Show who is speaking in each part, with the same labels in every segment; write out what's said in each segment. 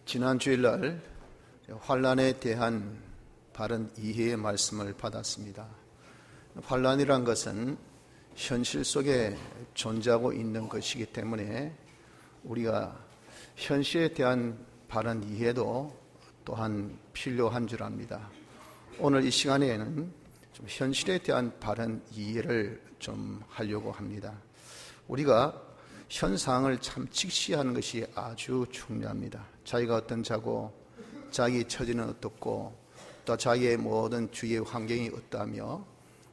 Speaker 1: 지난 주일날 환난에 대한 바른 이해의 말씀을 받았습니다. 환난이란 것은 현실 속에 존재하고 있는 것이기 때문에 우리가 현실에 대한 바른 이해도 또한 필요한 줄 압니다. 오늘 이 시간에는 좀 현실에 대한 바른 이해를 좀 하려고 합니다. 우리가 현상을 참 직시하는 것이 아주 중요합니다. 자기가 어떤 자고, 자기 처지는 어떻고, 또 자기의 모든 주위의 환경이 어떠하며,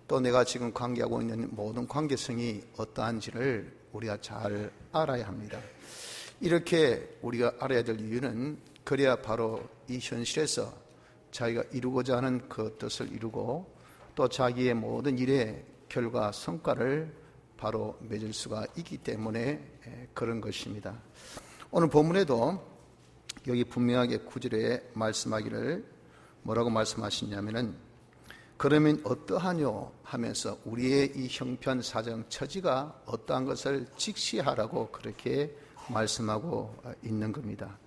Speaker 1: 또 내가 지금 관계하고 있는 모든 관계성이 어떠한지를 우리가 잘 알아야 합니다. 이렇게 우리가 알아야 될 이유는 그래야 바로 이 현실에서 자기가 이루고자 하는 그 뜻을 이루고 또 자기의 모든 일의 결과 성과를 바로 맺을 수가 있기 때문에 그런 것입니다. 오늘 본문에도 여기 분명하게 9절에 말씀하기를 뭐라고 말씀하시냐면은 그러면 어떠하뇨 하면서 우리의 이 형편 사정 처지가 어떠한 것을 직시하라고 그렇게 말씀하고 있는 겁니다.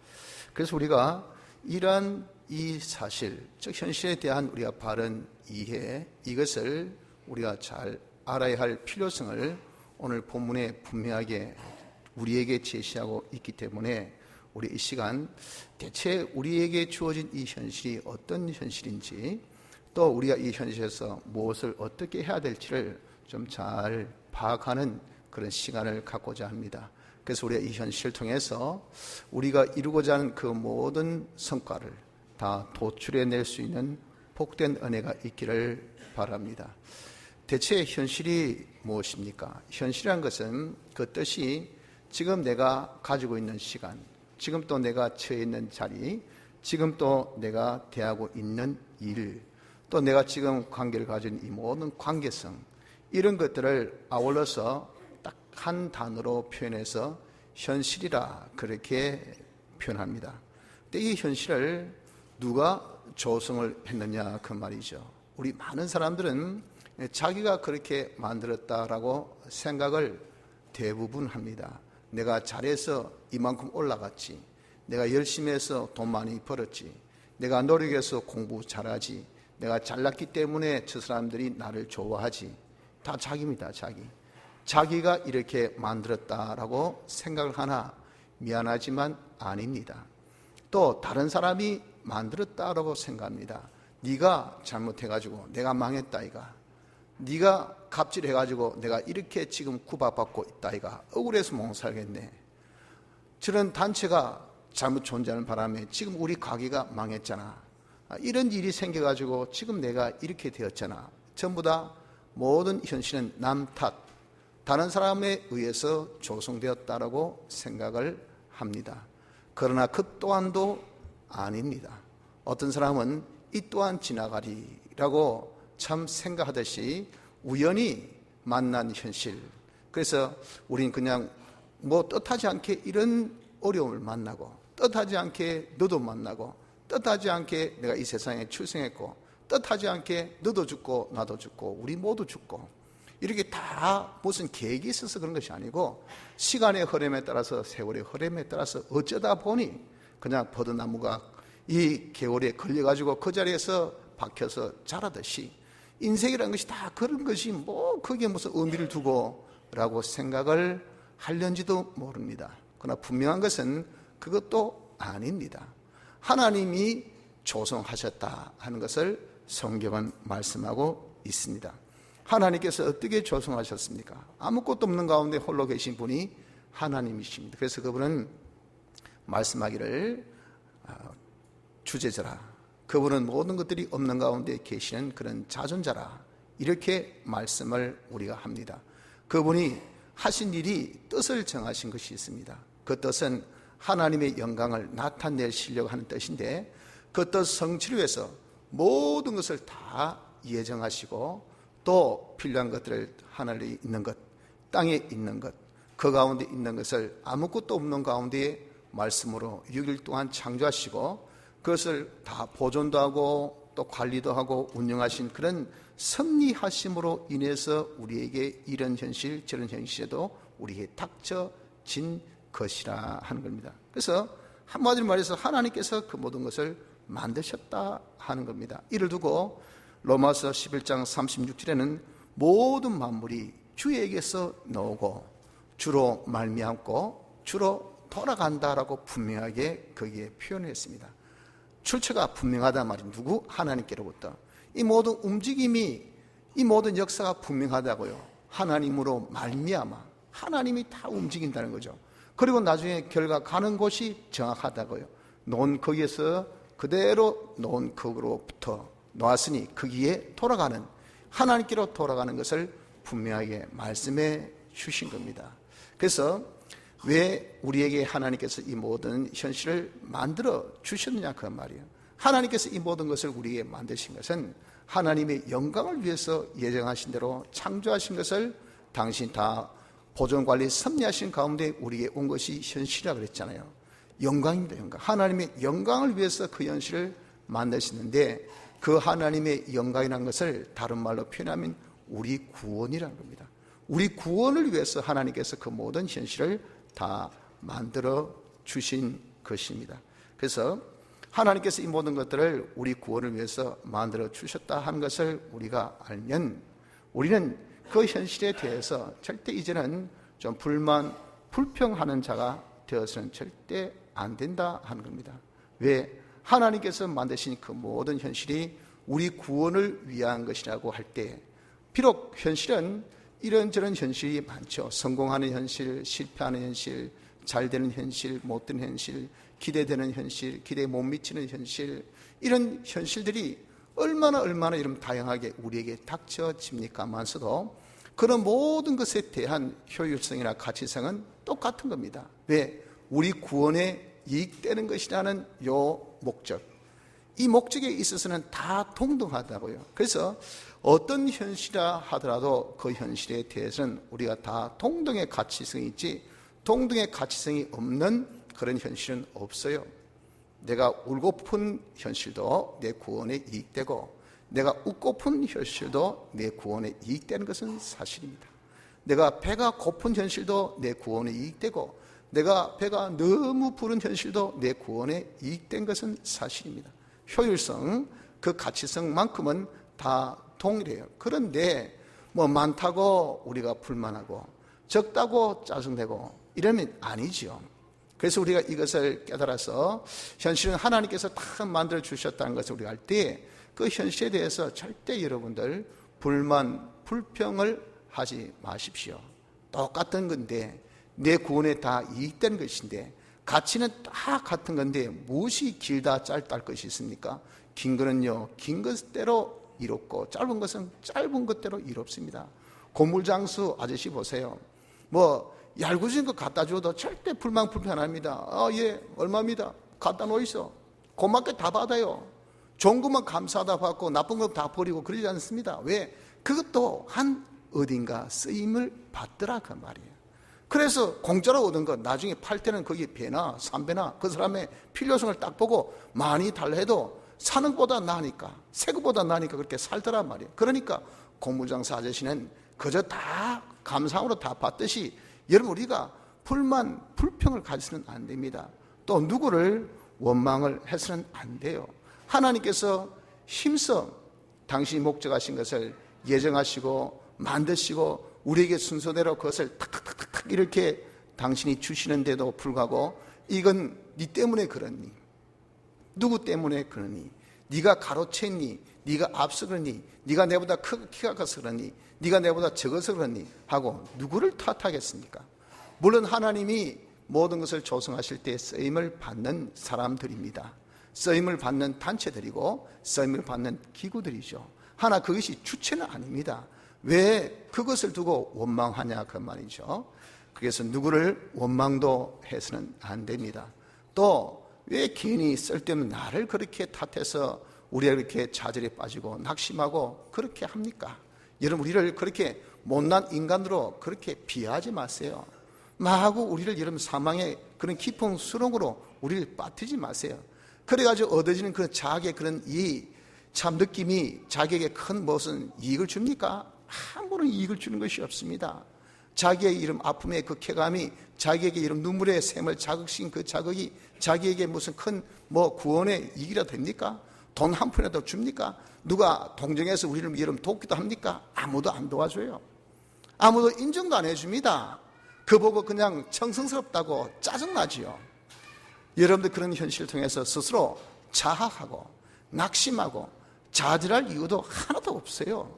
Speaker 1: 그래서 우리가 이러한 이 사실, 즉 현실에 대한 우리가 바른 이해, 이것을 우리가 잘 알아야 할 필요성을 오늘 본문에 분명하게 우리에게 제시하고 있기 때문에 우리 이 시간 대체 우리에게 주어진 이 현실이 어떤 현실인지 또 우리가 이 현실에서 무엇을 어떻게 해야 될지를 좀 잘 파악하는 그런 시간을 갖고자 합니다. 그래서 우리가 이 현실을 통해서 우리가 이루고자 하는 그 모든 성과를 다 도출해낼 수 있는 복된 은혜가 있기를 바랍니다. 대체 현실이 무엇입니까? 현실이란 것은 그 뜻이 지금 내가 가지고 있는 시간, 지금 또 내가 처해 있는 자리, 지금 또 내가 대하고 있는 일, 또 내가 지금 관계를 가진 이 모든 관계성, 이런 것들을 아울러서 딱 한 단어로 표현해서 현실이라 그렇게 표현합니다. 근데 이 현실을 누가 조성을 했느냐 그 말이죠. 우리 많은 사람들은 자기가 그렇게 만들었다라고 생각을 대부분 합니다. 내가 잘해서 이만큼 올라갔지, 내가 열심히 해서 돈 많이 벌었지, 내가 노력해서 공부 잘하지, 내가 잘났기 때문에 저 사람들이 나를 좋아하지. 다 자기입니다. 자기가 이렇게 만들었다라고 생각을 하나 미안하지만 아닙니다. 또 다른 사람이 만들었다라고 생각합니다. 네가 잘못해가지고 내가 망했다 이가, 네가 갑질해가지고 내가 이렇게 지금 구박받고 있다 이가, 억울해서 못 살겠네. 저런 단체가 잘못 존재하는 바람에 지금 우리 가게가 망했잖아. 이런 일이 생겨가지고 지금 내가 이렇게 되었잖아. 전부 다 모든 현실은 남 탓, 다른 사람에 의해서 조성되었다라고 생각을 합니다. 그러나 그 또한도 아닙니다. 어떤 사람은 이 또한 지나가리라고 참 생각하듯이 우연히 만난 현실, 그래서 우린 그냥 뭐 뜻하지 않게 이런 어려움을 만나고, 뜻하지 않게 너도 만나고, 뜻하지 않게 내가 이 세상에 출생했고, 뜻하지 않게 너도 죽고 나도 죽고 우리 모두 죽고, 이렇게 다 무슨 계획이 있어서 그런 것이 아니고 시간의 흐름에 따라서, 세월의 흐름에 따라서 어쩌다 보니 그냥 버드나무가 이 개울에 걸려가지고 그 자리에서 박혀서 자라듯이 인생이라는 것이 다 그런 것이 뭐 거기에 무슨 의미를 두고 라고 생각을 하려는지도 모릅니다. 그러나 분명한 것은 그것도 아닙니다. 하나님이 조성하셨다 하는 것을 성경은 말씀하고 있습니다. 하나님께서 어떻게 조성하셨습니까? 아무것도 없는 가운데 홀로 계신 분이 하나님이십니다. 그래서 그분은 말씀하기를 주제자라, 그분은 모든 것들이 없는 가운데 계시는 그런 자존자라, 이렇게 말씀을 우리가 합니다. 그분이 하신 일이 뜻을 정하신 것이 있습니다. 그 뜻은 하나님의 영광을 나타내시려고 하는 뜻인데, 그 뜻 성취를 위해서 모든 것을 다 예정하시고 또 필요한 것들을 하늘에 있는 것, 땅에 있는 것, 그 가운데 있는 것을 아무것도 없는 가운데 말씀으로 6일 동안 창조하시고 그것을 다 보존도 하고 또 관리도 하고 운영하신 그런 섭리하심으로 인해서 우리에게 이런 현실 저런 현실에도 우리에게 닥쳐진 것이라 하는 겁니다. 그래서 한마디로 말해서 하나님께서 그 모든 것을 만드셨다 하는 겁니다. 이를 두고 로마서 11장 36절에는 모든 만물이 주에게서 나오고 주로 말미암고 주로 돌아간다라고 분명하게 거기에 표현했습니다. 출처가 분명하단 말이 누구? 하나님께로부터. 이 모든 움직임이, 이 모든 역사가 분명하다고요. 하나님으로 말미암아 하나님이 다 움직인다는 거죠. 그리고 나중에 결과 가는 곳이 정확하다고요. 놓은 거기에서 그대로 놓은 거기로부터 놓았으니 거기에 돌아가는, 하나님께로 돌아가는 것을 분명하게 말씀해 주신 겁니다. 그래서 왜 우리에게 하나님께서 이 모든 현실을 만들어 주셨느냐 그 말이에요. 하나님께서 이 모든 것을 우리에게 만드신 것은 하나님의 영광을 위해서 예정하신 대로 창조하신 것을 당신 다 보존관리 섭리하신 가운데 우리에게 온 것이 현실이라 그랬잖아요. 영광입니다. 영광. 하나님의 영광을 위해서 그 현실을 만드시는데 그 하나님의 영광이라는 것을 다른 말로 표현하면 우리 구원이라는 겁니다. 우리 구원을 위해서 하나님께서 그 모든 현실을 다 만들어 주신 것입니다. 그래서 하나님께서 이 모든 것들을 우리 구원을 위해서 만들어 주셨다 하는 것을 우리가 알면 우리는 그 현실에 대해서 절대 이제는 좀 불만, 불평하는 자가 되어서는 절대 안 된다 하는 겁니다. 왜? 하나님께서 만드신 그 모든 현실이 우리 구원을 위한 것이라고 할 때 비록 현실은 이런저런 현실이 많죠. 성공하는 현실, 실패하는 현실, 잘 되는 현실, 못 되는 현실, 기대되는 현실, 기대에 못 미치는 현실, 이런 현실들이 얼마나 이런 다양하게 우리에게 닥쳐집니까만서도 그런 모든 것에 대한 효율성이나 가치성은 똑같은 겁니다. 왜? 우리 구원에 이익되는 것이라는 요 목적, 이 목적에 있어서는 다 동등하다고요. 그래서 어떤 현실이라 하더라도 그 현실에 대해서는 우리가 다 동등의 가치성이 있지 동등의 가치성이 없는 그런 현실은 없어요. 내가 울고픈 현실도 내 구원에 이익되고 내가 웃고픈 현실도 내 구원에 이익되는 것은 사실입니다. 내가 배가 고픈 현실도 내 구원에 이익되고 내가 배가 너무 부른 현실도 내 구원에 이익된 것은 사실입니다. 효율성, 그 가치성만큼은 다 동일해요. 그런데 뭐 많다고 우리가 불만하고 적다고 짜증내고 이러면 아니죠. 그래서 우리가 이것을 깨달아서 현실은 하나님께서 다 만들어 주셨다는 것을 우리가 알 때 그 현실에 대해서 절대 여러분들 불만, 불평을 하지 마십시오. 똑같은 건데 내 구원에 다 이익된 것인데 가치는 다 같은 건데 무엇이 길다 짧다 할 것이 있습니까? 긴 거는요 긴 것대로 이롭고 짧은 것은 짧은 것대로 이롭습니다. 고물장수 아저씨 보세요. 뭐 얄궂은 거 갖다 줘도 절대 불만 불평 안 합니다. 예 얼마입니다. 갖다 놓이소. 고맙게 다 받아요. 좋은 것만 감사하다 받고 나쁜 것 다 버리고 그러지 않습니다. 왜? 그것도 한 어딘가 쓰임을 받더라 그 말이에요. 그래서 공짜로 얻은 것 나중에 팔 때는 거기 배나 삼배나 그 사람의 필요성을 딱 보고 많이 달라 해도 사는 것보다 나으니까 새 것보다 나으니까 그렇게 살더란 말이에요. 그러니까 고물장사 아저씨는 그저 다 감상으로 다 받듯이 여러분 우리가 불만 불평을 가지서는 안 됩니다. 또 누구를 원망을 해서는 안 돼요. 하나님께서 힘써 당신이 목적하신 것을 예정하시고 만드시고 우리에게 순서대로 그것을 탁탁탁탁 이렇게 당신이 주시는데도 불구하고 이건 네 때문에 그러니 누구 때문에 그러니 네가 가로챘니 네가 앞서 그러니 네가 내보다 키가 커서 그러니 네가 내보다 적어서 그러니 하고 누구를 탓하겠습니까? 물론 하나님이 모든 것을 조성하실 때 쓰임을 받는 사람들입니다. 쓰임을 받는 단체들이고 쓰임을 받는 기구들이죠. 하나 그것이 주체는 아닙니다. 왜 그것을 두고 원망하냐 그 말이죠. 그래서 누구를 원망도 해서는 안 됩니다. 또 왜 괜히 쓸데없는 나를 그렇게 탓해서 우리가 이렇게 좌절에 빠지고 낙심하고 그렇게 합니까? 여러분 우리를 그렇게 못난 인간으로 그렇게 비하하지 마세요. 마구 우리를 여러분 사망의 그런 깊은 수렁으로 우리를 빠뜨리지 마세요. 그래가지고 얻어지는 그 자기의 그런 이 참 느낌이 자기에게 큰 무슨 이익을 줍니까? 아무런 이익을 주는 것이 없습니다. 자기의 이름 아픔의 그 쾌감이 자기에게 이런 눈물의 샘을 자극시킨 그 자극이 자기에게 무슨 큰 구원의 이익이라도 됩니까? 돈 한 푼이라도 줍니까? 누가 동정해서 우리를 여러분 돕기도 합니까? 아무도 안 도와줘요. 아무도 인정도 안 해줍니다. 그 보고 그냥 청승스럽다고 짜증나지요. 여러분들 그런 현실을 통해서 스스로 자학하고 낙심하고 좌절할 이유도 하나도 없어요.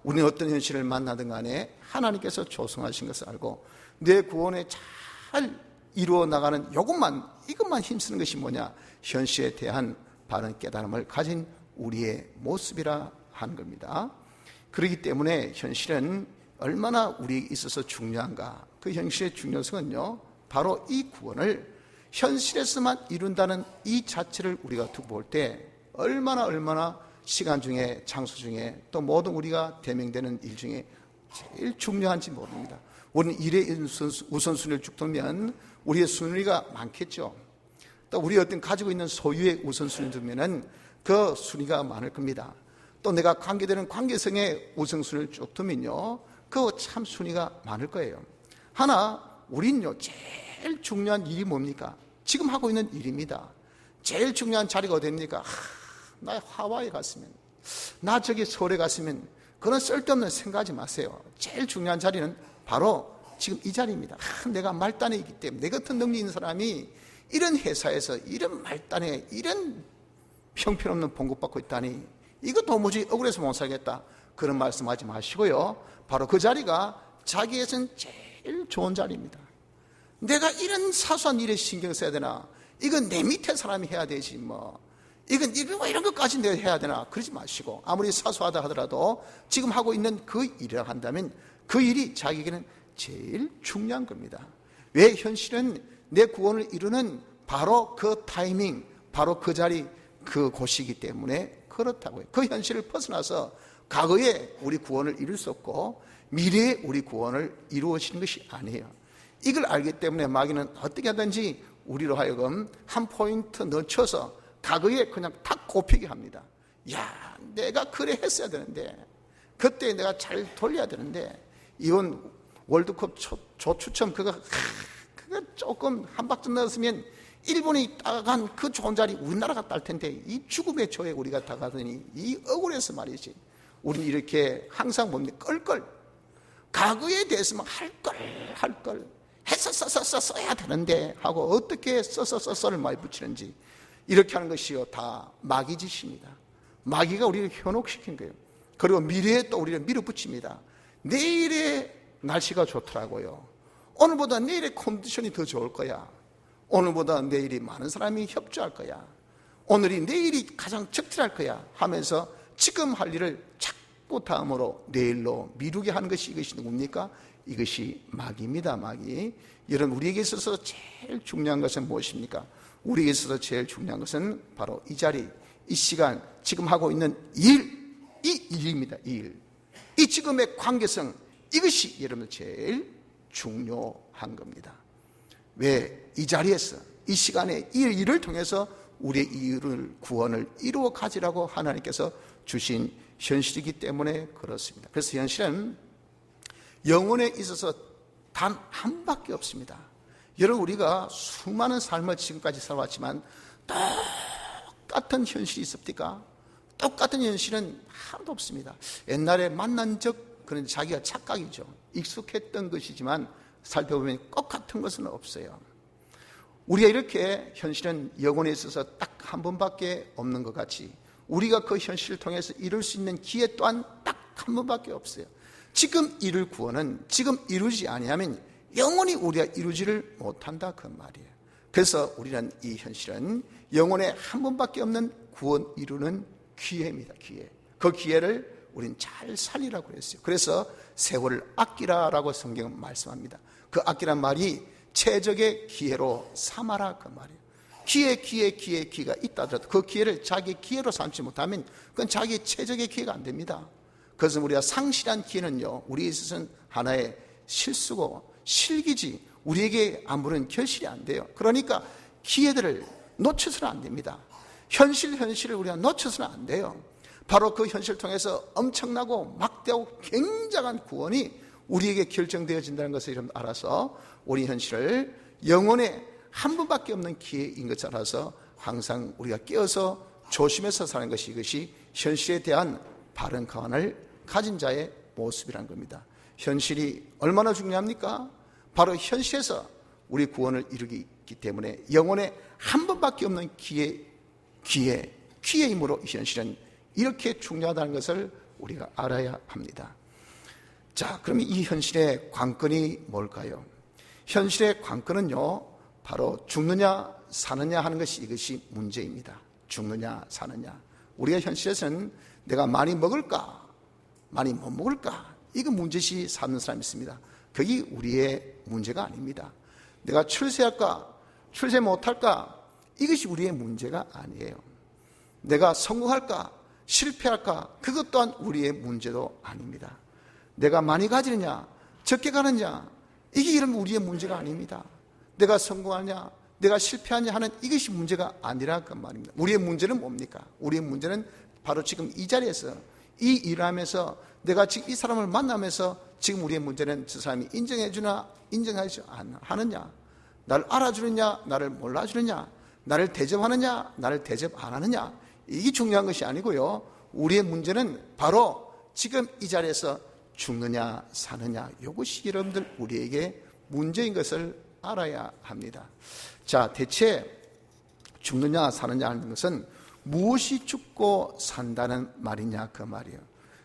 Speaker 1: 우리는 어떤 현실을 만나든 간에 하나님께서 조성하신 것을 알고 내 구원에 잘 이루어 나가는 이것만 힘쓰는 것이 뭐냐? 현실에 대한 바른 깨달음을 가진 우리의 모습이라 하는 겁니다. 그렇기 때문에 현실은 얼마나 우리에게 있어서 중요한가? 그 현실의 중요성은요, 바로 이 구원을 현실에서만 이룬다는 이 자체를 우리가 두고 볼 때 얼마나 시간 중에, 장소 중에, 또 모든 우리가 대명되는 일 중에 제일 중요한지 모릅니다. 우리는 일의 우선순위를 쭉 두면 우리의 순위가 많겠죠. 또 우리 어떤 가지고 있는 소유의 우선순위를 두면은 그 순위가 많을 겁니다. 또 내가 관계되는 관계성의 우선순위를 쭉 두면요, 그 참 순위가 많을 거예요. 우린요, 제일 중요한 일이 뭡니까? 지금 하고 있는 일입니다. 제일 중요한 자리가 어디입니까? 나 하와이에 갔으면, 나 저기 서울에 갔으면, 그런 쓸데없는 생각하지 마세요. 제일 중요한 자리는 바로 지금 이 자리입니다. 내가 말단에 있기 때문에, 내 같은 능력 있는 사람이 이런 회사에서 이런 말단에 이런 형편없는 봉급받고 있다니, 이거 도무지 억울해서 못 살겠다, 그런 말씀하지 마시고요, 바로 그 자리가 자기에선 제일 좋은 자리입니다. 내가 이런 사소한 일에 신경 써야 되나? 이건 내 밑에 사람이 해야 되지 이건 이런 것까지 내가 해야 되나? 그러지 마시고, 아무리 사소하다 하더라도 지금 하고 있는 그 일을 한다면 그 일이 자기에게는 제일 중요한 겁니다. 왜? 현실은 내 구원을 이루는 바로 그 타이밍, 바로 그 자리, 그 곳이기 때문에 그렇다고요. 그 현실을 벗어나서 과거에 우리 구원을 이룰 수 없고 미래에 우리 구원을 이루어지는 것이 아니에요. 이걸 알기 때문에 마귀는 어떻게 하든지 우리로 하여금 한 포인트 늦춰서 과거에 그냥 탁 꼽히게 합니다. 야, 내가 그래 했어야 되는데, 그때 내가 잘 돌려야 되는데, 이번 월드컵 조추첨 그거 조금 한 박자 넣었으면 일본이 따간 그 좋은 자리 우리나라가 딸 텐데, 이 죽음의 조에 우리가 다가더니 이 억울해서 말이지. 우리는 이렇게 항상 뭡니까? 껄껄. 과거에 대해서만 할 걸 써야 되는데 하고, 어떻게 써를 많이 붙이는지, 이렇게 하는 것이요, 다 마귀 짓입니다. 마귀가 우리를 현혹시킨 거예요. 그리고 미래에 또 우리를 밀어붙입니다. 내일의 날씨가 좋더라고요. 오늘보다 내일의 컨디션이 더 좋을 거야. 오늘보다 내일이 많은 사람이 협조할 거야. 내일이 가장 적절할 거야 하면서 지금 할 일을 자꾸 다음으로 내일로 미루게 하는 것이, 이것이 누굽니까? 이것이 마귀입니다. 마귀. 여러분, 우리에게 있어서 제일 중요한 것은 무엇입니까? 우리에게 있어서 제일 중요한 것은 바로 이 자리, 이 시간, 지금 하고 있는 일, 이 일입니다. 이 지금의 관계성, 이것이 여러분 제일 중요한 겁니다. 왜? 이 자리에서, 이 시간에 이 일을 통해서 우리의 이를 구원을 이루어 가지라고 하나님께서 주신 현실이기 때문에 그렇습니다. 그래서 현실은 영혼에 있어서 단 한 밖에 없습니다. 여러분, 우리가 수많은 삶을 지금까지 살아왔지만 똑같은 현실이 있습니까? 똑같은 현실은 하나도 없습니다. 옛날에 만난 적, 그런 자기가 착각이죠. 익숙했던 것이지만 살펴보면 똑같은 것은 없어요. 우리가 이렇게 현실은 영혼에 있어서 딱 한 번밖에 없는 것 같이, 우리가 그 현실을 통해서 이룰 수 있는 기회 또한 딱 한 번밖에 없어요. 지금 이룰 구원은 지금 이루지 아니하면 영원히 우리가 이루지를 못한다, 그 말이에요. 그래서 우리는 이 현실은 영혼에 한 번밖에 없는 구원 이루는 기회입니다. 기회. 그 기회를 우린 잘 살리라고 그랬어요. 그래서 세월을 아끼라라고 성경은 말씀합니다. 그 아끼란 말이 최적의 기회로 삼아라, 그 말이에요. 기회가 있다 하더라도 그 기회를 자기 기회로 삼지 못하면 그건 자기 최적의 기회가 안 됩니다. 그래서 우리가 상실한 기회는요, 우리에 있어서는 하나의 실수고 실기지, 우리에게 아무런 결실이 안 돼요. 그러니까 기회들을 놓쳐서는 안 됩니다. 현실을 우리가 놓쳐서는 안 돼요. 바로 그 현실을 통해서 엄청나고 막대하고 굉장한 구원이 우리에게 결정되어진다는 것을 여러분 알아서 우리 현실을 영혼에 한 번밖에 없는 기회인 것을 알아서 항상 우리가 깨어서 조심해서 사는 것이, 이것이 현실에 대한 바른 가관을 가진 자의 모습이란 겁니다. 현실이 얼마나 중요합니까? 바로 현실에서 우리 구원을 이루기 때문에 영혼에 한 번밖에 없는 기회이므로 이 현실은 이렇게 중요하다는 것을 우리가 알아야 합니다. 자, 그러면 이 현실의 관건이 뭘까요? 현실의 관건은요, 바로 죽느냐 사느냐 하는 것이, 이것이 문제입니다. 죽느냐 사느냐. 우리가 현실에서는 내가 많이 먹을까 많이 못 먹을까, 이거 문제시 삼는 사람이 있습니다. 그게 우리의 문제가 아닙니다. 내가 출세할까 출세 못할까, 이것이 우리의 문제가 아니에요. 내가 성공할까 실패할까, 그것 또한 우리의 문제도 아닙니다. 내가 많이 가지느냐 적게 가느냐, 이게 이런 우리의 문제가 아닙니다. 내가 성공하냐 내가 실패하냐 하는 이것이 문제가 아니라 그 말입니다. 우리의 문제는 뭡니까? 우리의 문제는 바로 지금 이 자리에서 이 일을 하면서 내가 지금 이 사람을 만나면서 지금 우리의 문제는 저 사람이 인정해주나 인정하지 않느냐, 나를 알아주느냐 나를 몰라주느냐, 나를 대접하느냐 나를 대접 안 하느냐, 이게 중요한 것이 아니고요, 우리의 문제는 바로 지금 이 자리에서 죽느냐 사느냐, 이것이 여러분들 우리에게 문제인 것을 알아야 합니다. 자, 대체 죽느냐 사느냐 하는 것은 무엇이 죽고 산다는 말이냐, 그 말이에요.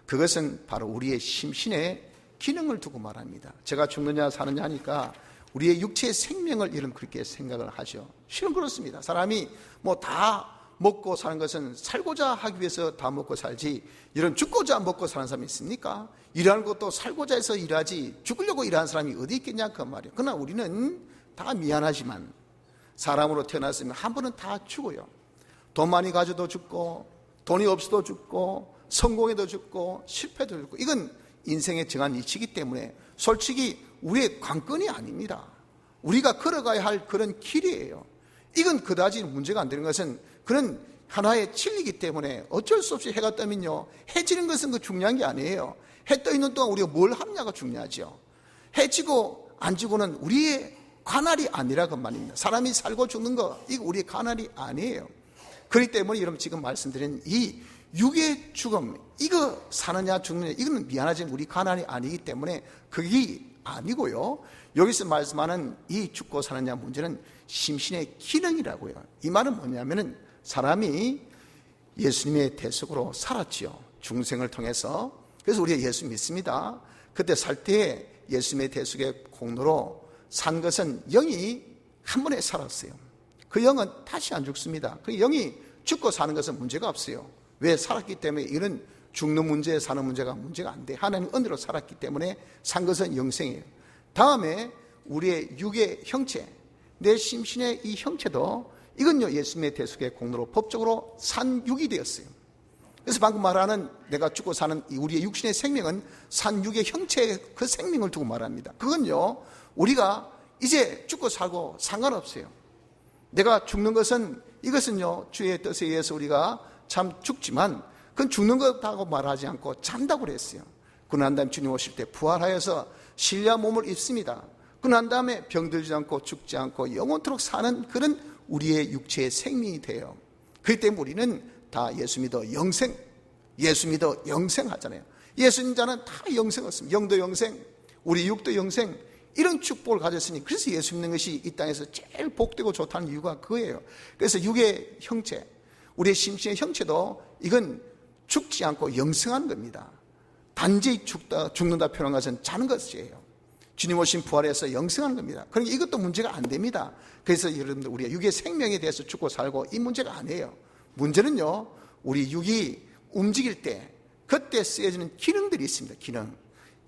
Speaker 1: 그것은 바로 우리의 심신의 기능을 두고 말합니다. 제가 죽느냐 사느냐 하니까 우리의 육체의 생명을 이런 그렇게 생각을 하죠. 실은 그렇습니다. 사람이 뭐 다 먹고 사는 것은 살고자 하기 위해서 다 먹고 살지, 이런 죽고자 먹고 사는 사람이 있습니까? 일하는 것도 살고자 해서 일하지 죽으려고 일하는 사람이 어디 있겠냐, 그 말이에요. 그러나 우리는 다 미안하지만 사람으로 태어났으면 한 번은 다 죽어요. 돈 많이 가져도 죽고, 돈이 없어도 죽고, 성공해도 죽고, 실패도 죽고, 이건 인생의 정한 이치이기 때문에 솔직히 우리의 관건이 아닙니다. 우리가 걸어가야 할 그런 길이에요. 이건 그다지 문제가 안 되는 것은 그런 하나의 진리이기 때문에 어쩔 수 없이 해가 뜨면요, 해 지는 것은 그 중요한 게 아니에요. 해 떠 있는 동안 우리가 뭘 하느냐가 중요하죠. 해 지고 안 지고는 우리의 관할이 아니라 그 말입니다. 사람이 살고 죽는 거, 이거 우리의 관할이 아니에요. 그렇기 때문에 여러분 지금 말씀드린 이 육의 죽음, 이거 사느냐 죽느냐, 이거는 미안하지만 우리 관할이 아니기 때문에 그게 아니고요, 여기서 말씀하는 이 죽고 사느냐 문제는 심신의 기능이라고요. 이 말은 뭐냐면은 사람이 예수님의 대속으로 살았지요, 중생을 통해서. 그래서 우리가 예수 믿습니다. 그때 살 때 예수님의 대속의 공로로 산 것은 영이 한 번에 살았어요. 그 영은 다시 안 죽습니다. 그 영이 죽고 사는 것은 문제가 없어요. 왜? 살았기 때문에. 이런 죽는 문제 사는 문제가 안 돼. 하나님 은혜로 살았기 때문에 산 것은 영생이에요. 다음에 우리의 육의 형체, 내 심신의 이 형체도, 이건요 예수님의 대속의 공로로 법적으로 산 육이 되었어요. 그래서 방금 말하는 내가 죽고 사는 우리의 육신의 생명은 산 육의 형체의 그 생명을 두고 말합니다. 그건요 우리가 이제 죽고 살고 상관없어요. 내가 죽는 것은, 이것은요 주의 뜻에 의해서 우리가 참 죽지만 그건 죽는 것다고 말하지 않고 잔다고 그랬어요. 그난 다음에 주님 오실 때 부활하여서 신뢰한 몸을 입습니다. 그난 다음에 병들지 않고 죽지 않고 영원토록 사는 그런 우리의 육체의 생명이 돼요. 그렇기 때문에 우리는 다 예수 믿어 영생, 예수 믿어 영생 하잖아요. 예수 믿는 자는 다 영생 얻습니다. 영도 영생, 우리 육도 영생, 이런 축복을 가졌으니, 그래서 예수 믿는 것이 이 땅에서 제일 복되고 좋다는 이유가 그거예요. 그래서 육의 형체, 우리의 심신의 형체도 이건 죽지 않고 영생하는 겁니다. 단지 죽는다 표현한 것은 자는 것이에요. 주님 오신 부활해서 영생하는 겁니다. 그러니까 이것도 문제가 안 됩니다. 그래서 여러분들 우리가 육의 생명에 대해서 죽고 살고, 이 문제가 아니에요. 문제는요 우리 육이 움직일 때 그때 쓰여지는 기능들이 있습니다. 기능.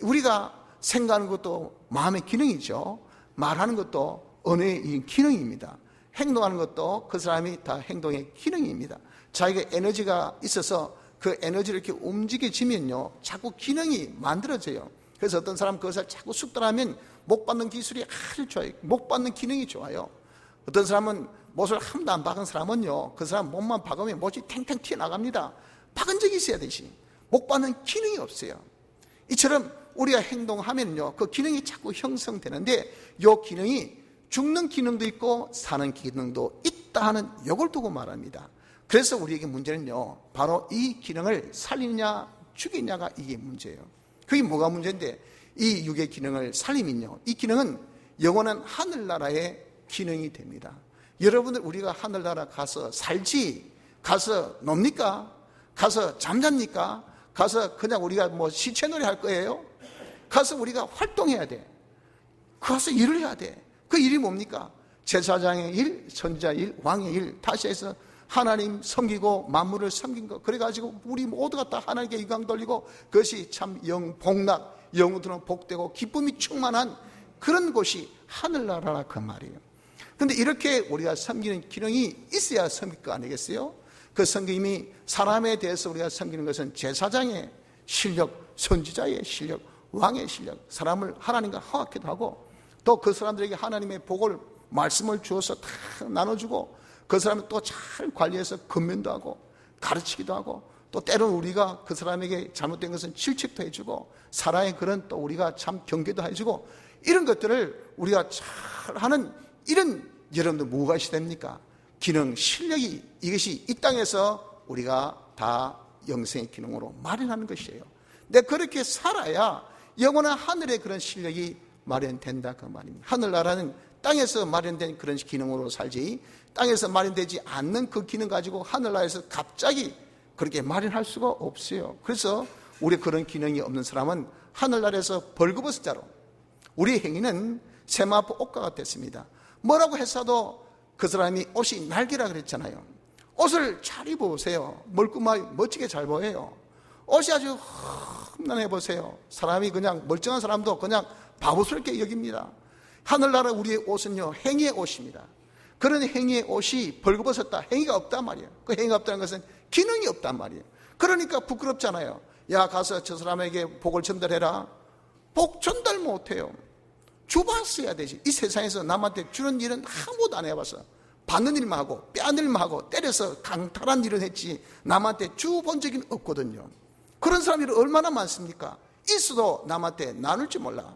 Speaker 1: 우리가 생각하는 것도 마음의 기능이죠. 말하는 것도 언어의 기능입니다. 행동하는 것도 그 사람이 다 행동의 기능입니다. 자기가 에너지가 있어서 그 에너지를 이렇게 움직여지면요 자꾸 기능이 만들어져요. 그래서 어떤 사람 그것을 자꾸 숙달하면 목 받는 기술이 아주 좋아요. 목 받는 기능이 좋아요. 어떤 사람은 못을 한 번도 안 박은 사람은요, 그 사람 목만 박으면 못이 탱탱 튀어나갑니다. 박은 적이 있어야 되지. 목 받는 기능이 없어요. 이처럼 우리가 행동하면요 그 기능이 자꾸 형성되는데, 이 기능이 죽는 기능도 있고 사는 기능도 있다 하는 이걸 두고 말합니다. 그래서 우리에게 문제는요, 바로 이 기능을 살리느냐 죽이냐가 이게 문제예요. 그게 뭐가 문제인데, 이 육의 기능을 살리면요, 이 기능은 영원한 하늘나라의 기능이 됩니다. 여러분들, 우리가 하늘나라 가서 살지, 가서 놉니까? 가서 잠잡니까? 가서 그냥 우리가 뭐 시체놀이 할 거예요? 가서 우리가 활동해야 돼. 가서 일을 해야 돼. 그 일이 뭡니까? 제사장의 일, 선지자의 일, 왕의 일, 다시 해서 하나님 섬기고 만물을 섬긴 것. 그래가지고 우리 모두가 다 하나님께 영광 돌리고, 그것이 참 복락, 영혼들은 복되고 기쁨이 충만한 그런 곳이 하늘나라라 그 말이에요. 근데 이렇게 우리가 섬기는 기능이 있어야 섬길 거 아니겠어요? 그 섬김이, 사람에 대해서 우리가 섬기는 것은 제사장의 실력, 선지자의 실력, 왕의 실력, 사람을 하나님과 화합기도 하고, 또 그 사람들에게 하나님의 복을, 말씀을 주어서 다 나눠주고, 그 사람을 또 잘 관리해서 건면도 하고 가르치기도 하고, 또 때로는 우리가 그 사람에게 잘못된 것은 질책도 해주고, 사랑의 그런 또 우리가 참 경계도 해주고, 이런 것들을 우리가 잘 하는 이런, 여러분들 뭐가 됩니까? 기능, 실력이, 이것이 이 땅에서 우리가 다 영생의 기능으로 마련하는 것이에요. 근데 그렇게 살아야 영원한 하늘의 그런 실력이 마련된다 그 말입니다. 하늘나라는 땅에서 마련된 그런 기능으로 살지, 땅에서 마련되지 않는 그 기능 가지고 하늘나라에서 갑자기 그렇게 마련할 수가 없어요. 그래서 우리 그런 기능이 없는 사람은 하늘나라에서 벌거벗은 자로, 우리의 행위는 세마포 옷과 같았습니다. 뭐라고 했어도 그 사람이 옷이 날개라 그랬잖아요. 옷을 잘 입어보세요. 멀끔하게 멋지게 잘 보여요. 옷이 아주 험난해 보세요. 사람이 그냥 멀쩡한 사람도 그냥 바보스럽게 여깁니다. 하늘나라 우리의 옷은요, 행위의 옷입니다. 그런 행위의 옷이 벌거벗었다, 행위가 없단 말이에요. 그 행위가 없다는 것은 기능이 없단 말이에요. 그러니까 부끄럽잖아요. 야, 가서 저 사람에게 복을 전달해라. 복 전달 못해요. 주봤어야 되지. 이 세상에서 남한테 주는 일은 아무도 안 해봤어. 받는 일만 하고 빼앗는 일만 하고 때려서 강탈한 일은 했지, 남한테 주본 적은 없거든요. 그런 사람들이 얼마나 많습니까? 있어도 남한테 나눌 줄 몰라.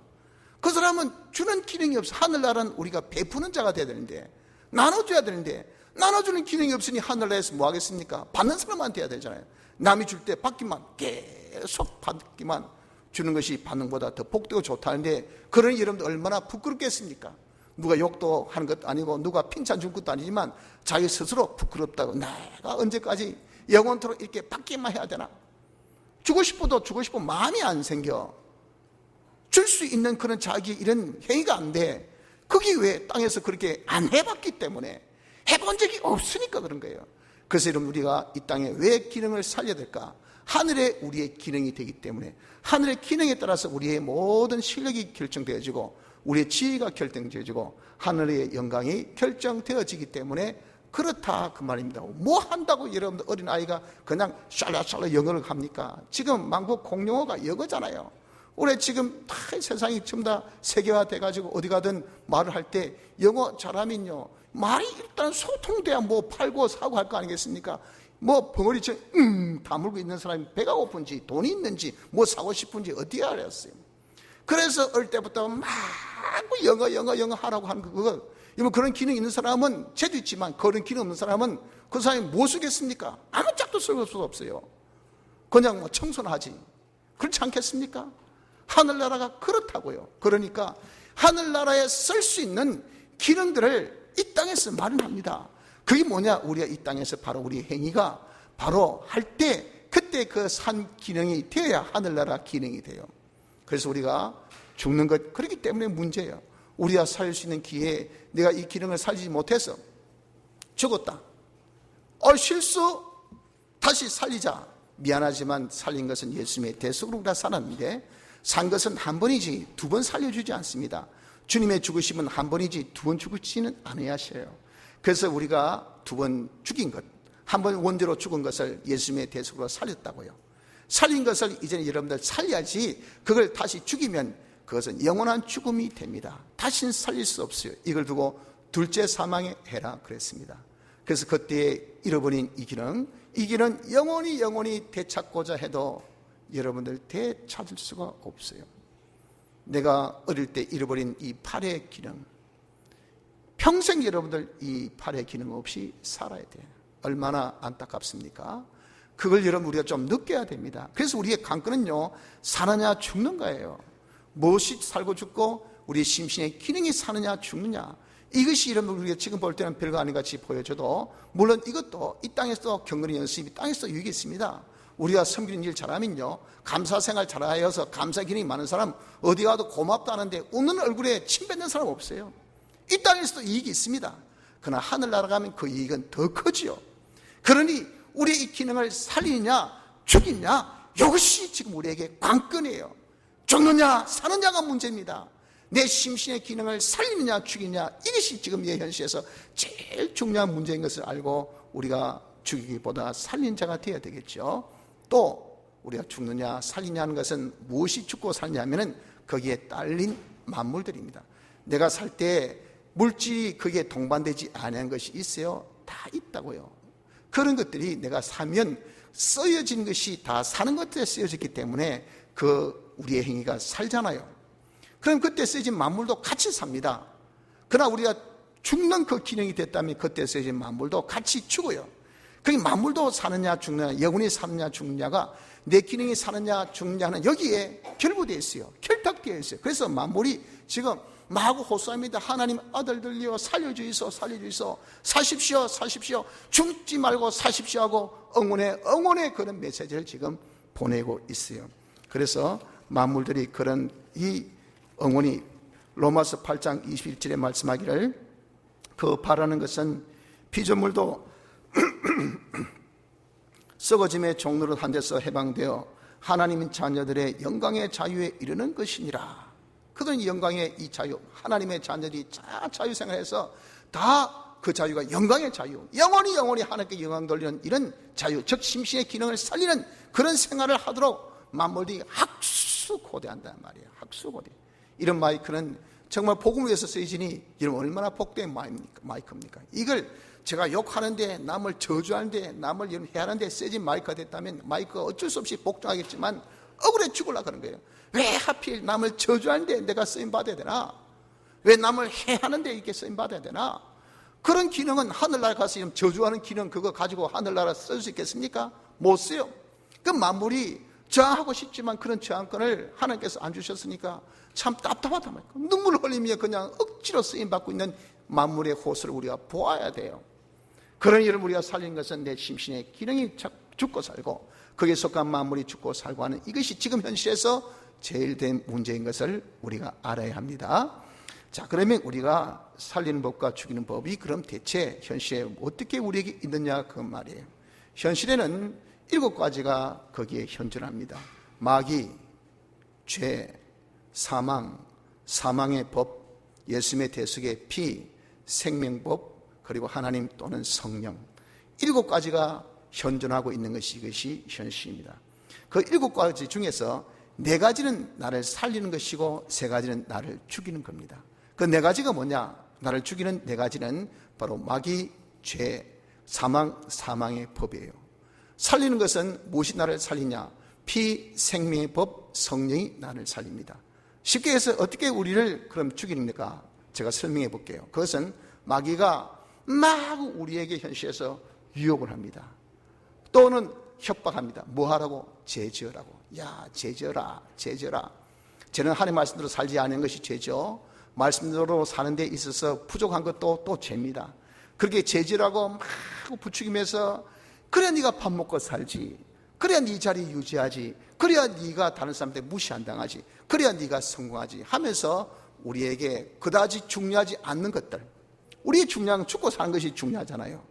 Speaker 1: 그 사람은 주는 기능이 없어. 하늘나라는 우리가 베푸는 자가 돼야 되는데, 나눠줘야 되는데, 나눠주는 기능이 없으니 하늘나라에서 뭐 하겠습니까? 받는 사람한테 해야 되잖아요. 남이 줄 때 받기만, 계속 받기만 주는 것이 받는 것보다 더 복되고 좋다는데, 그런 여러분들 얼마나 부끄럽겠습니까? 누가 욕도 하는 것도 아니고 누가 칭찬 줄 것도 아니지만 자기 스스로 부끄럽다고, 내가 언제까지 영원토록 이렇게 받기만 해야 되나? 주고 싶어도 주고 싶어 마음이 안 생겨. 줄 수 있는 그런 자기 이런 행위가 안 돼. 그게 왜? 땅에서 그렇게 안 해봤기 때문에, 해본 적이 없으니까 그런 거예요. 그래서 여러분, 우리가 이 땅에 왜 기능을 살려야 될까? 하늘에 우리의 기능이 되기 때문에, 하늘의 기능에 따라서 우리의 모든 실력이 결정되어지고 우리의 지위가 결정되어지고 하늘의 영광이 결정되어지기 때문에 그렇다 그 말입니다. 뭐 한다고 여러분들 어린아이가 그냥 샬라샬라 영어를 합니까? 지금 만국 공용어가 영어잖아요. 올해 지금 다 세상이 전부 다 세계화 돼가지고 어디 가든 말을 할 때 영어 잘하면요, 말이 일단 소통돼야 뭐 팔고 사고 할 거 아니겠습니까? 뭐 벙어리처럼 다물고 있는 사람이 배가 고픈지 돈이 있는지 뭐 사고 싶은지 어떻게 알았어요? 그래서 어릴 때부터 막 영어 하라고 하는 그거, 그런 기능 있는 사람은 쟤도 있지만 그런 기능 없는 사람은 그 사람이 뭐 쓰겠습니까? 아무 짝도 쓸 수 없어요. 그냥 뭐 청소나 하지. 그렇지 않겠습니까? 하늘나라가 그렇다고요. 그러니까 하늘나라에 쓸 수 있는 기능들을 이 땅에서 마련합니다. 그게 뭐냐? 우리가 이 땅에서 바로 우리 행위가 바로 할 때, 그때 그 산 기능이 되어야 하늘나라 기능이 돼요. 그래서 우리가 죽는 것, 그렇기 때문에 문제예요. 우리가 살 수 있는 기회에 내가 이 기능을 살리지 못해서 죽었다. 실수, 다시 살리자. 미안하지만 살린 것은 예수님의 대속으로 우리가 살았는데, 산 것은 한 번이지 두 번 살려주지 않습니다. 주님의 죽으심은 한 번이지 두 번 죽으시는 않아야 하셔요. 그래서 우리가 두 번 죽인 것, 한 번 원죄로 죽은 것을 예수님의 대속으로 살렸다고요. 살린 것을 이제는 여러분들 살려야지, 그걸 다시 죽이면 그것은 영원한 죽음이 됩니다. 다시는 살릴 수 없어요. 이걸 두고 둘째 사망에 해라 그랬습니다. 그래서 그때에 잃어버린 이 길은 영원히 되찾고자 해도 여러분들 되찾을 수가 없어요. 내가 어릴 때 잃어버린 이 팔의 기능, 평생 여러분들 이 팔의 기능 없이 살아야 돼요. 얼마나 안타깝습니까? 그걸 여러분 우리가 좀 느껴야 됩니다. 그래서 우리의 관건은요, 사느냐 죽는가예요. 무엇이 살고 죽고 우리 심신의 기능이 사느냐 죽느냐, 이것이 여러분 우리가 지금 볼 때는 별거 아닌 같이 보여져도 물론 이것도 이 땅에서 경건의 연습이 땅에서 유익이 있습니다. 우리가 섬기는 일 잘하면요, 감사생활 잘하여서 감사 기능이 많은 사람 어디 가도 고맙다 하는데 웃는 얼굴에 침 뱉는 사람 없어요. 이 땅에서도 이익이 있습니다. 그러나 하늘나라 가면 그 이익은 더 크지요. 그러니 우리의 이 기능을 살리느냐 죽이느냐, 이것이 지금 우리에게 관건이에요. 죽느냐 사느냐가 문제입니다. 내 심신의 기능을 살리느냐 죽이느냐, 이것이 지금 이 현실에서 제일 중요한 문제인 것을 알고 우리가 죽이기보다 살리는 자가 되어야 되겠죠. 또 우리가 죽느냐 살리냐 하는 것은 무엇이 죽고 살냐면은 거기에 딸린 만물들입니다. 내가 살 때 물질이 거기에 동반되지 않은 것이 있어요? 다 있다고요. 그런 것들이 내가 사면 쓰여진 것이 다 사는 것들에 쓰여졌기 때문에 그 우리의 행위가 살잖아요. 그럼 그때 쓰여진 만물도 같이 삽니다. 그러나 우리가 죽는 그 기능이 됐다면 그때 쓰여진 만물도 같이 죽어요. 그게 만물도 사느냐 죽느냐, 영혼이 사느냐 죽느냐가 내 기능이 사느냐 죽느냐는 여기에 결부되어 있어요. 결탁되어 있어요. 그래서 만물이 지금 마구 호소합니다. 하나님 아들들이여 살려주이소, 살려주이소, 사십시오, 사십시오, 죽지 말고 사십시오 하고 응원의 그런 메시지를 지금 보내고 있어요. 그래서 만물들이 그런 이 응원이 로마서 8장 21절에 말씀하기를 그 바라는 것은 피조물도 썩어짐의 종로로 한 데서 해방되어 하나님의 자녀들의 영광의 자유에 이르는 것이니라. 그들은 영광의 이 자유, 하나님의 자녀들이 자유생활해서 다 그 자유가 영광의 자유, 영원히 하나님께 영광 돌리는 이런 자유, 즉 심신의 기능을 살리는 그런 생활을 하도록 만물들이 학수고대한다는 말이에요. 학수고대. 이런 마이크는 정말 복음을 위해서 쓰이지니 여러분 얼마나 복된 마이크입니까? 이걸 제가 욕하는데, 남을 저주하는데, 남을 해하는데 쓰여진 마이크가 됐다면 마이크가 어쩔 수 없이 복종하겠지만 억울해 죽으려고 하는 거예요. 왜 하필 남을 저주하는데 내가 쓰임받아야 되나? 왜 남을 해하는데 이렇게 쓰임받아야 되나? 그런 기능은 하늘나라 가서 이런 저주하는 기능 그거 가지고 하늘나라 쓸 수 있겠습니까? 못 써요. 그 만물이 저항하고 싶지만 그런 저항권을 하나님께서 안 주셨으니까 참 답답하단 말이에요. 눈물을 흘리며 그냥 억지로 쓰임받고 있는 만물의 호소를 우리가 보아야 돼요. 그런 일을 우리가 살리는 것은 내 심신의 기능이 죽고 살고 거기에 속한 만물이 죽고 살고 하는 이것이 지금 현실에서 제일 된 문제인 것을 우리가 알아야 합니다. 자, 그러면 우리가 살리는 법과 죽이는 법이 그럼 대체 현실에 어떻게 우리에게 있느냐 그 말이에요. 현실에는 7가지가 거기에 현존합니다. 마귀, 죄, 사망, 사망의 법, 예수님의 대속의 피, 생명법, 그리고 하나님 또는 성령, 7가지가 현존하고 있는 것이 이것이 현실입니다. 그 7가지 중에서 4가지는 나를 살리는 것이고 3가지는 나를 죽이는 겁니다. 그 4가지가 뭐냐? 나를 죽이는 4가지는 바로 마귀, 죄, 사망, 사망의 법이에요. 살리는 것은 무엇이 나를 살리냐? 피, 생명의 법, 성령이 나를 살립니다. 쉽게 해서 어떻게 우리를 그럼 죽이는가? 제가 설명해 볼게요. 그것은 마귀가 막 우리에게 현실에서 유혹을 합니다. 또는 협박합니다. 뭐 하라고? 죄지으라고. 야, 죄지어라, 죄지어라. 죄는 하나님의 말씀대로 살지 않은 것이 죄죠. 말씀대로 사는 데 있어서 부족한 것도 또 죄입니다. 그렇게 죄지라고 막 부추기면서 그래야 네가 밥 먹고 살지, 그래야 네 자리 유지하지, 그래야 네가 다른 사람한테 무시 안 당하지, 그래야 네가 성공하지 하면서 우리에게 그다지 중요하지 않는 것들, 우리의 중요한 죽고 사는 것이 중요하잖아요.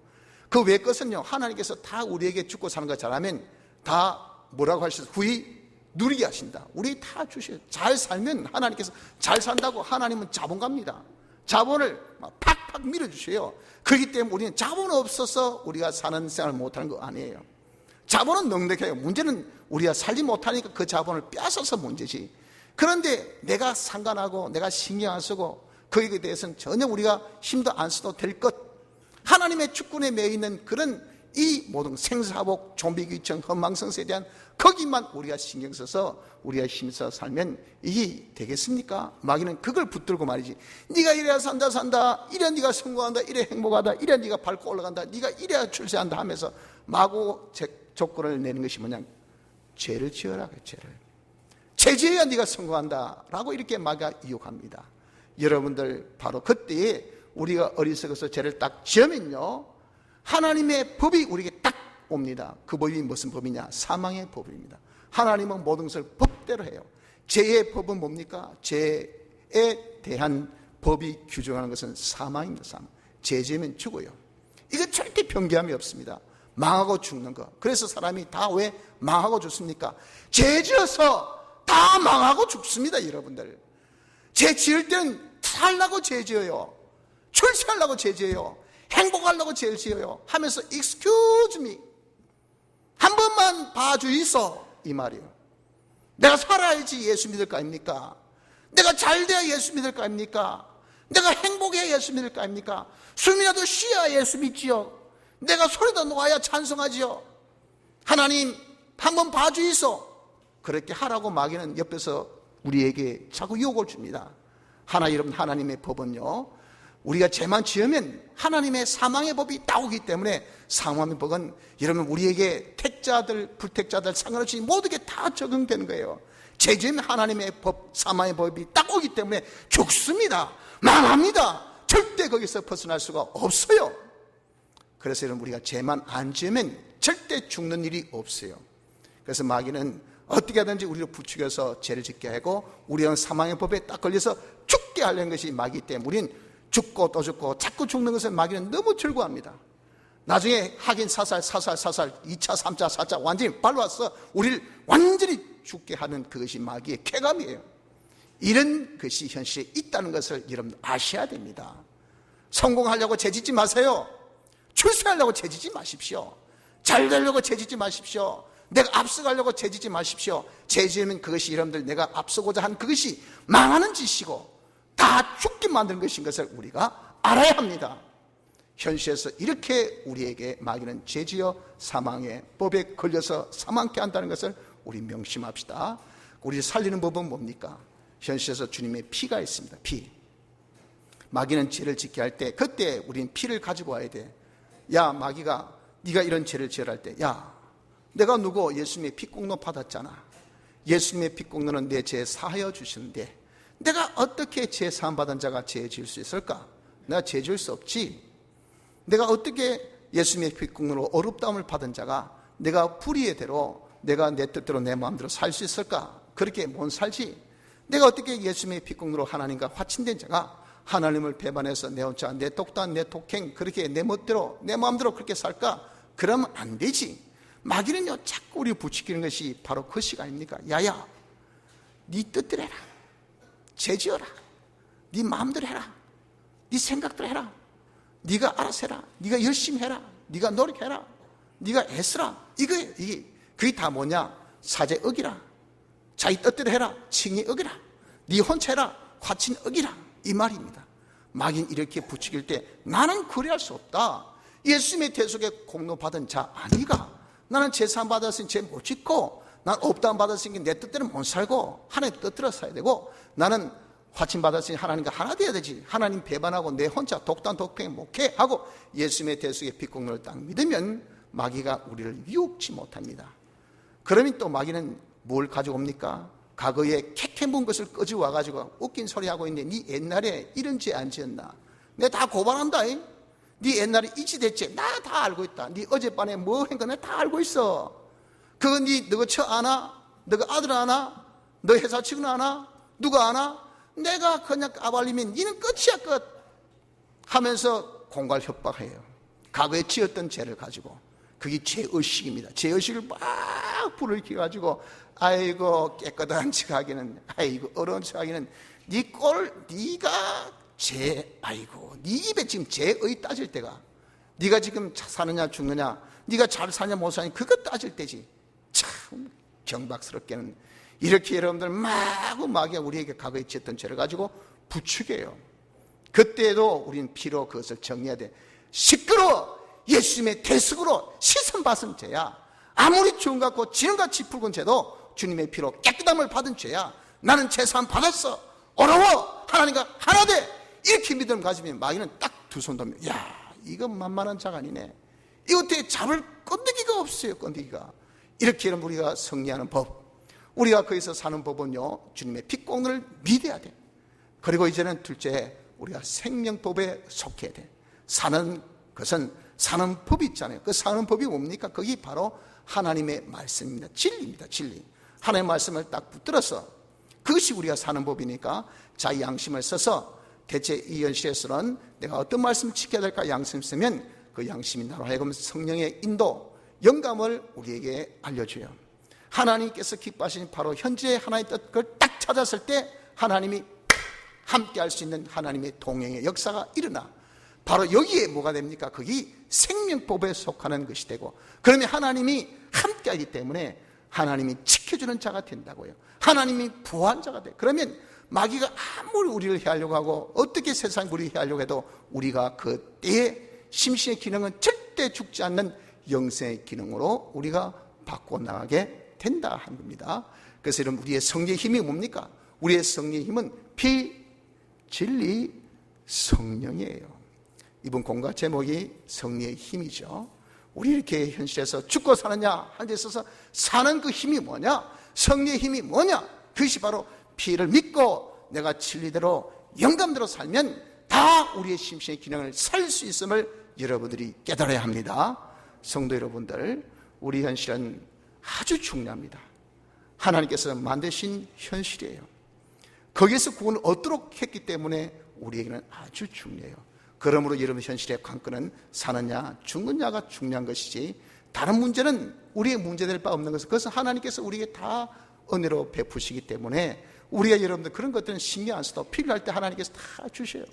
Speaker 1: 그 외 것은요, 하나님께서 다 우리에게 죽고 사는 것 잘하면 다 뭐라고 하셔서 후히 누리게 하신다. 우리 다 주셔요. 잘 살면 하나님께서 잘 산다고 하나님은 자본갑니다. 자본을 막 팍팍 밀어주셔요. 그렇기 때문에 우리는 자본 없어서 우리가 사는 생활을 못하는 거 아니에요. 자본은 넉넉해요. 문제는 우리가 살지 못하니까 그 자본을 뺏어서 문제지. 그런데 내가 상관하고 내가 신경 안 쓰고 거기에 대해서는 전혀 우리가 힘도 안 써도 될 것, 하나님의 주권에 매여 있는 그런 이 모든 생사복, 좀비귀청, 헌망성쇠에 대한 거기만 우리가 신경 써서 우리가 힘써 살면 이게 되겠습니까? 마귀는 그걸 붙들고 말이지, 네가 이래야 산다, 이래 네가 성공한다, 이래 행복하다, 이래 네가 밟고 올라간다, 네가 이래야 출세한다 하면서 마구 조건을 내는 것이 뭐냐, 죄를 지어라. 죄 지어야 네가 성공한다 라고 이렇게 마귀가 유혹합니다. 여러분들 바로 그때에 우리가 어리석어서 죄를 딱 지으면요, 하나님의 법이 우리에게 딱 옵니다. 그 법이 무슨 법이냐? 사망의 법입니다. 하나님은 모든 것을 법대로 해요. 죄의 법은 뭡니까? 죄에 대한 법이 규정하는 것은 사망입니다. 사망. 죄 지으면 죽어요. 이거 절대 변개함이 없습니다. 망하고 죽는 거. 그래서 사람이 다 왜 망하고 죽습니까? 죄 지어서 다 망하고 죽습니다. 여러분들, 죄 지을 때는 살라고 죄 지어요, 출세하려고 죄 지어요, 행복하려고 죄 지어요 하면서 excuse me, 한 번만 봐주이소 이 말이에요. 내가 살아야지 예수 믿을 거 아닙니까? 내가 잘 돼야 예수 믿을 거 아닙니까? 내가 행복해야 예수 믿을 거 아닙니까? 숨이라도 쉬어야 예수 믿지요. 내가 소리도 놓아야 찬송하지요. 하나님 한 번 봐주이소. 그렇게 하라고 마귀는 옆에서 우리에게 자꾸 유혹을 줍니다. 여러분, 하나님의 법은요, 우리가 죄만 지으면 하나님의 사망의 법이 나오기 때문에 사망의 법은 여러분 우리에게 택자들 불택자들 상관없이 모두에게 다 적용되는 거예요. 죄 지으면 하나님의 법, 사망의 법이 딱 오기 때문에 죽습니다. 망합니다. 절대 거기서 벗어날 수가 없어요. 그래서 여러분, 우리가 죄만 안 지으면 절대 죽는 일이 없어요. 그래서 마귀는 어떻게 하든지 우리를 부추겨서 죄를 짓게 하고 우리는 사망의 법에 딱 걸려서 죽게 하려는 것이 마귀이기 때문에 우리는 죽고 또 죽고 자꾸 죽는 것을 마귀는 너무 즐거워합니다. 나중에 하긴 사살 2차 3차 4차 완전히 발라서 우리를 완전히 죽게 하는 그것이 마귀의 쾌감이에요. 이런 것이 현실에 있다는 것을 여러분 아셔야 됩니다. 성공하려고 죄짓지 마세요. 출세하려고 죄짓지 마십시오. 잘 되려고 죄짓지 마십시오. 내가 앞서가려고 죄짓지 마십시오. 죄지으면 그것이 여러분들 내가 앞서고자 한 그것이 망하는 짓이고 다 죽게 만드는 것인 것을 우리가 알아야 합니다. 현실에서 이렇게 우리에게 마귀는 죄지어 사망의 법에 걸려서 사망케 한다는 것을 우리 명심합시다. 우리 살리는 법은 뭡니까? 현실에서 주님의 피가 있습니다. 피. 마귀는 죄를 짓게 할 때 그때 우리는 피를 가지고 와야 돼. 야, 마귀가 네가 이런 죄를 지으라 할 때, 야, 내가 누구 예수님의 피공로 받았잖아. 예수님의 피공로는 내 죄 사하여 주시는데 내가 어떻게 죄 사함 받은 자가 죄 지을 수 있을까? 내가 죄 지을 수 없지. 내가 어떻게 예수님의 피공로로 어렵다움을 받은 자가 내가 불의의대로 내가 내 뜻대로 내 마음대로 살 수 있을까? 그렇게 못 살지. 내가 어떻게 예수님의 피공로로 하나님과 화친된 자가 하나님을 배반해서 내 혼자 내 독단 내 독행 그렇게 내 멋대로 내 마음대로 그렇게 살까? 그러면 안 되지. 마귀는요 자꾸 우리 부추기는 것이 바로 그것이 아닙니까? 야야, 네 뜻대로 해라. 죄 지어라. 네 마음대로 해라. 네 생각대로 해라. 네가 알아서 해라. 네가 열심히 해라. 네가 노력해라. 네가 애쓰라. 이게 그게 다 뭐냐? 사제 어기라. 자기 뜻대로 해라. 칭의 어기라. 네 혼자 해라. 화친 어기라. 이 말입니다. 마귀는 이렇게 부추길 때 나는 그래할 수 없다. 예수님의 대속에 공로 받은 자 아니가. 나는 제사함 받았으니 죄 못 짓고, 난 업다함 받았으니 내 뜻대로 못 살고 하나님 뜻대로 살아야 되고, 나는 화침 받았으니 하나님과 하나 되어야 되지. 하나님 배반하고 내 혼자 독단 독행 목회 하고 예수님의 대속의 빛공로를 딱 믿으면 마귀가 우리를 유혹치 못합니다. 그러면 또 마귀는 뭘 가지고 옵니까? 과거에 캐캐문 것을 끄지고 와가지고 웃긴 소리 하고 있는데 네 옛날에 이런 죄 안 지었나? 내가 다 고발한다. 네 옛날에 이치됐지? 나 다 알고 있다. 네 어젯밤에 뭐 한 거 내가 다 알고 있어. 그거 너가 처 아나? 너가 아들 아나? 너 회사 직원 아나? 누가 아나? 내가 그냥 까발리면 니는 끝이야 끝 하면서 공갈 협박해요. 과거에 지었던 죄를 가지고. 그게 죄의식입니다. 죄의식을 막 불러일으켜가지고 아이고 깨끗한 척하기는, 아이고 어려운 척하기는, 네가 아이고 네 입에 지금 죄의 따질 때가, 네가 지금 사느냐 죽느냐, 네가 잘 사냐 못 사냐 그거 따질 때지. 참 경박스럽게는 이렇게 여러분들 마구마구 우리에게 과거에 지었던 죄를 가지고 부추겨요. 그때도 우리는 피로 그것을 정리해야 돼. 시끄러워. 예수님의 대속으로 시선받은 죄야. 아무리 주름 같고 지름같이 붉은 죄도 주님의 피로 깨끗함을 받은 죄야. 나는 죄사함 받았어. 어려워. 하나님과 하나 돼. 이렇게 믿음을 가지면 마귀는 딱 두 손 들면, 야, 이건 만만한 자가 아니네. 이거 어떻게 잡을 건더기가 없어요. 건더기가. 이렇게 하면 우리가 승리하는 법, 우리가 거기서 사는 법은요, 주님의 핏공로를 믿어야 돼. 그리고 이제는 둘째, 우리가 생명법에 속해야 돼. 사는 것은 사는 법이 있잖아요. 그 사는 법이 뭡니까? 그게 바로 하나님의 말씀입니다. 진리입니다. 진리. 하나님의 말씀을 딱 붙들어서 그것이 우리가 사는 법이니까 자기 양심을 써서, 대체 이 현실에서는 내가 어떤 말씀을 지켜야 될까 양심 쓰면 그 양심이 나로 하여금 성령의 인도, 영감을 우리에게 알려줘요. 하나님께서 기뻐하시는 바로 현재 하나님의 뜻, 그걸 딱 찾았을 때 하나님이 함께 할 수 있는 하나님의 동행의 역사가 일어나. 바로 여기에 뭐가 됩니까? 그게 생명법에 속하는 것이 되고, 그러면 하나님이 함께 하기 때문에 하나님이 지켜주는 자가 된다고요. 하나님이 부한 자가 돼. 그러면 마귀가 아무리 우리를 해하려고 하고 어떻게 세상이 우리를 해하려고 해도 우리가 그 때에 심신의 기능은 절대 죽지 않는 영생의 기능으로 우리가 바꿔나가게 된다 하는 겁니다. 그래서 여러분, 우리의 성리의 힘이 뭡니까? 우리의 성리의 힘은 피, 진리, 성령이에요. 이번 공과 제목이 성리의 힘이죠. 우리 이렇게 현실에서 죽고 사느냐 하는 데 있어서 사는 그 힘이 뭐냐? 성리의 힘이 뭐냐? 그것이 바로 피를 믿고 내가 진리대로 영감대로 살면 다 우리의 심신의 기능을 살 수 있음을 여러분들이 깨달아야 합니다. 성도 여러분들, 우리 현실은 아주 중요합니다. 하나님께서 만드신 현실이에요. 거기에서 구원을 얻도록 했기 때문에 우리에게는 아주 중요해요. 그러므로 여러분 현실의 관건은 사느냐 죽느냐가 중요한 것이지, 다른 문제는 우리의 문제될 바 없는 것은, 그것은 하나님께서 우리에게 다 은혜로 베푸시기 때문에 우리가 여러분들 그런 것들은 신경 안 써도 필요할 때 하나님께서 다 주셔요.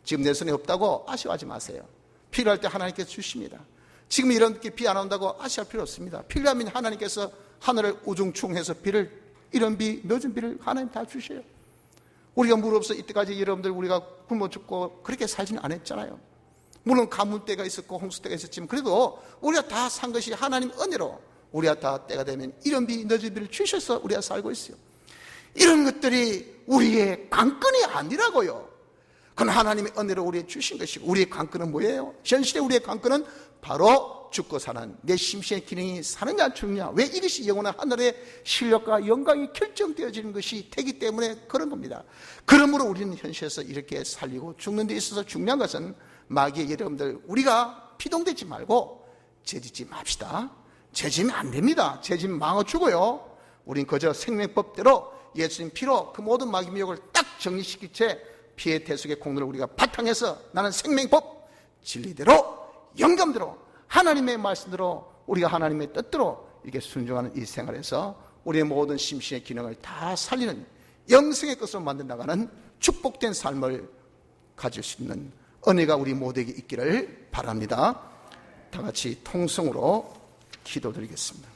Speaker 1: 지금 내 손에 없다고 아쉬워하지 마세요. 필요할 때 하나님께서 주십니다. 지금 이렇게 비 안 온다고 아쉬워할 필요 없습니다. 필요하면 하나님께서 하늘을 우중충해서 비를, 이런 비, 늦은 비를 하나님 다 주셔요. 우리가 물 없어 이때까지 여러분들 우리가 굶어 죽고 그렇게 살지는 않았잖아요. 물론 가뭄 때가 있었고 홍수 때가 있었지만 그래도 우리가 다 산 것이 하나님 은혜로 우리가 다 때가 되면 이런 비, 늦은 비를 주셔서 우리가 살고 있어요. 이런 것들이 우리의 관건이 아니라고요. 그건 하나님의 은혜로 우리에게 주신 것이고, 우리의 관건은 뭐예요? 현실의 우리의 관건은 바로 죽고 사는 내 심신의 기능이 사느냐 죽느냐. 왜? 이것이 영원한 하늘의 실력과 영광이 결정되어지는 것이 되기 때문에 그런 겁니다. 그러므로 우리는 현실에서 이렇게 살리고 죽는 데 있어서 중요한 것은, 마귀의 여러분들, 우리가 피동되지 말고 죄짓지 맙시다. 죄지면 안 됩니다. 죄지면 망어 죽어요. 우린 그저 생명법대로 예수님 피로 그 모든 마귀 미혹을 딱 정리시킨 채 피의 대속의 공로를 우리가 바탕해서 나는 생명법, 진리대로, 영감대로, 하나님의 말씀대로, 우리가 하나님의 뜻대로 이렇게 순종하는 이 생활에서 우리의 모든 심신의 기능을 다 살리는 영생의 것으로 만들어 나가는 축복된 삶을 가질 수 있는 은혜가 우리 모두에게 있기를 바랍니다. 다 같이 통성으로 기도드리겠습니다.